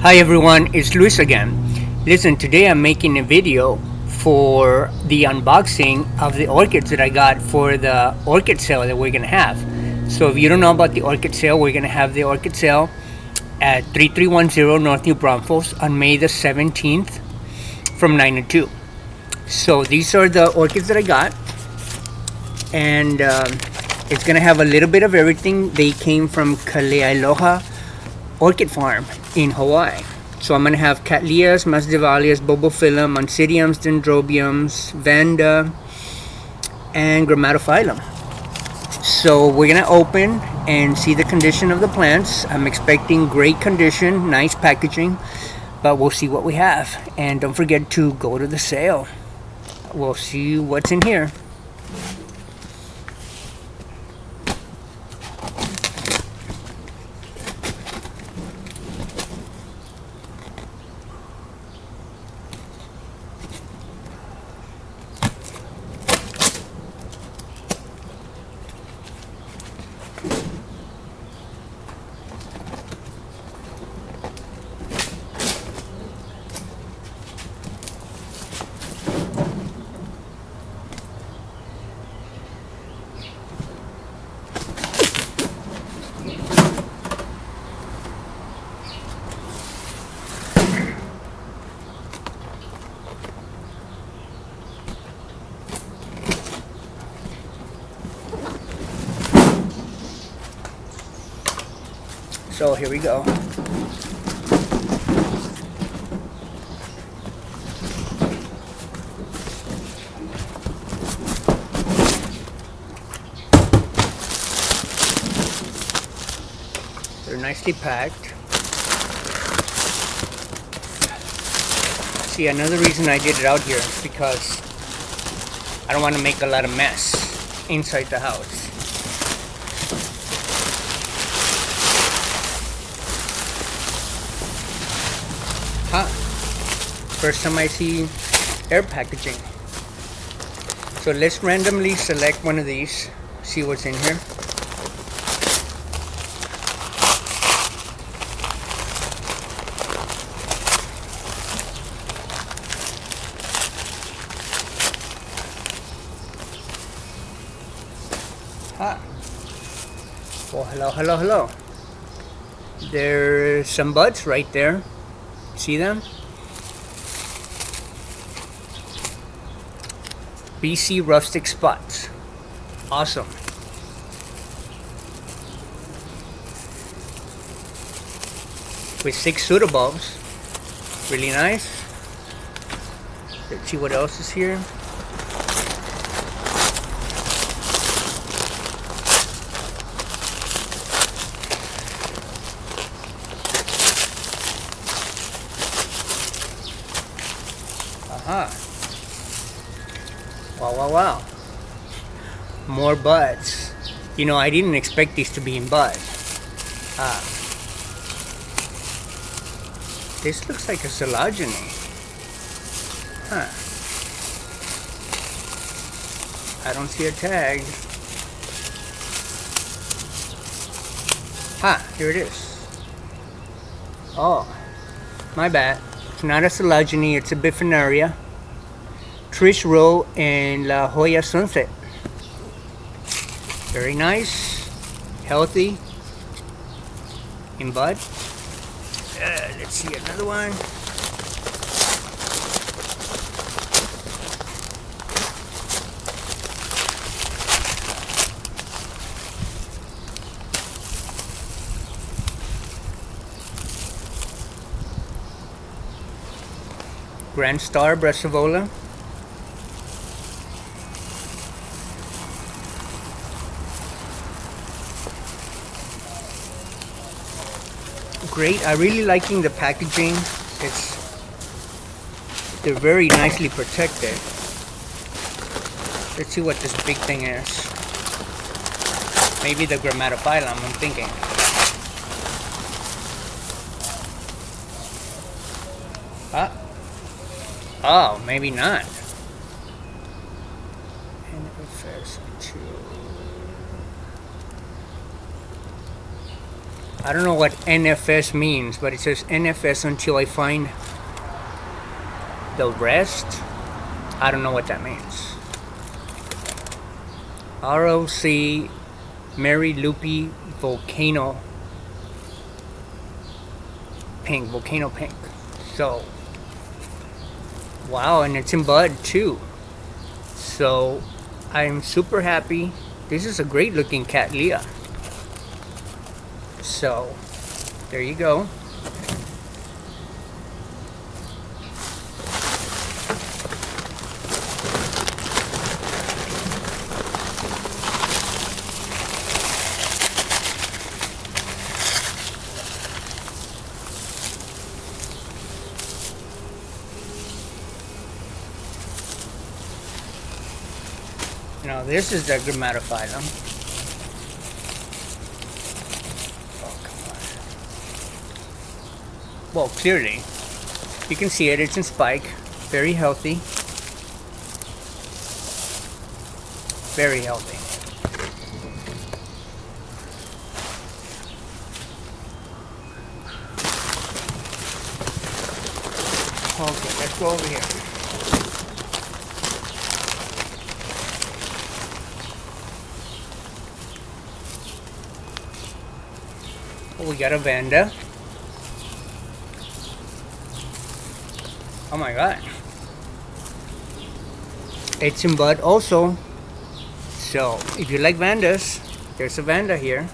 Hi everyone, it's Luis again. Listen, today I'm making a video for the unboxing of the orchids that I got for the orchid sale that we're gonna have. So if you don't know about the orchid sale, we're gonna have the orchid sale at 3310 North New Braunfels on May the 17th from 9 to 2. So these are the orchids that I got, and it's gonna have a little bit of everything. They came from Kalealoha Orchid Farm in Hawaii. So I'm gonna have Cattleyas, Masdevallias, Bobophyllum, Oncidiums, Dendrobiums, Vanda, and Grammatophyllum. So we're gonna open and see the condition of the plants. I'm expecting great condition, nice packaging, but we'll see what we have. And don't forget to go to the sale. We'll see what's in here. So here we go. They're nicely packed. See, another reason I did it out here is because I don't want to make a lot of mess inside the house. First time I see air packaging. So let's randomly select one of these, see what's in here. Well, hello. There's some buds right there. See them? BC rustic spots. Awesome. With 6 pseudobulbs. Really nice. Let's see what else is here. Wow. More buds. You know, I didn't expect these to be in bud. This looks like a collagenate. I don't see a tag. Here it is. Oh, my bad. It's not a collagenate, it's a biphonaria. Trish Rowe and La Jolla Sunset. Very nice, healthy, in bud. Let's see another one. Grand Star Brassivola. Great. I really liking the packaging. They're very nicely protected. Let's see what this big thing is. Maybe the Grammatophyllum, I'm thinking. Oh, maybe not. I don't know what NFS means, but it says NFS until I find the rest. I don't know what that means. ROC Mary Loopy Volcano Pink. Volcano Pink. So, wow, and it's in bud too. So, I'm super happy. This is a great looking Cattleya. So, there you go. Now this is the Grammatophyllum. Oh, come on. Well, clearly, you can see it. It's in spike. Very healthy. Very healthy. Okay, let's go over here. Oh, we got a Vanda. Oh my god. It's in bud also. So, if you like Vandas, there's a Vanda here.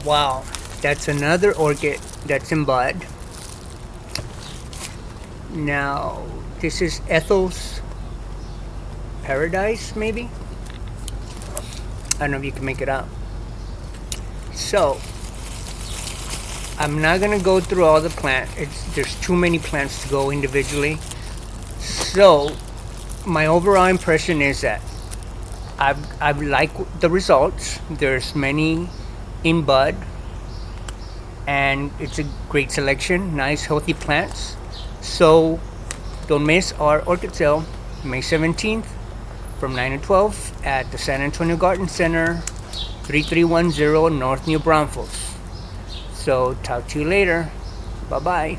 Wow, that's another orchid that's in bud. Now, this is Ethel's Paradise, maybe? I don't know if you can make it out. So, I'm not gonna go through all the plants. There's too many plants to go individually. So, my overall impression is that I like the results. There's many in bud, and it's a great selection. Nice, healthy plants. So, don't miss our orchid sale, May 17th, from 9 to 12 at the San Antonio Garden Center, 3310 North New Braunfels. So, talk to you later. Bye-bye.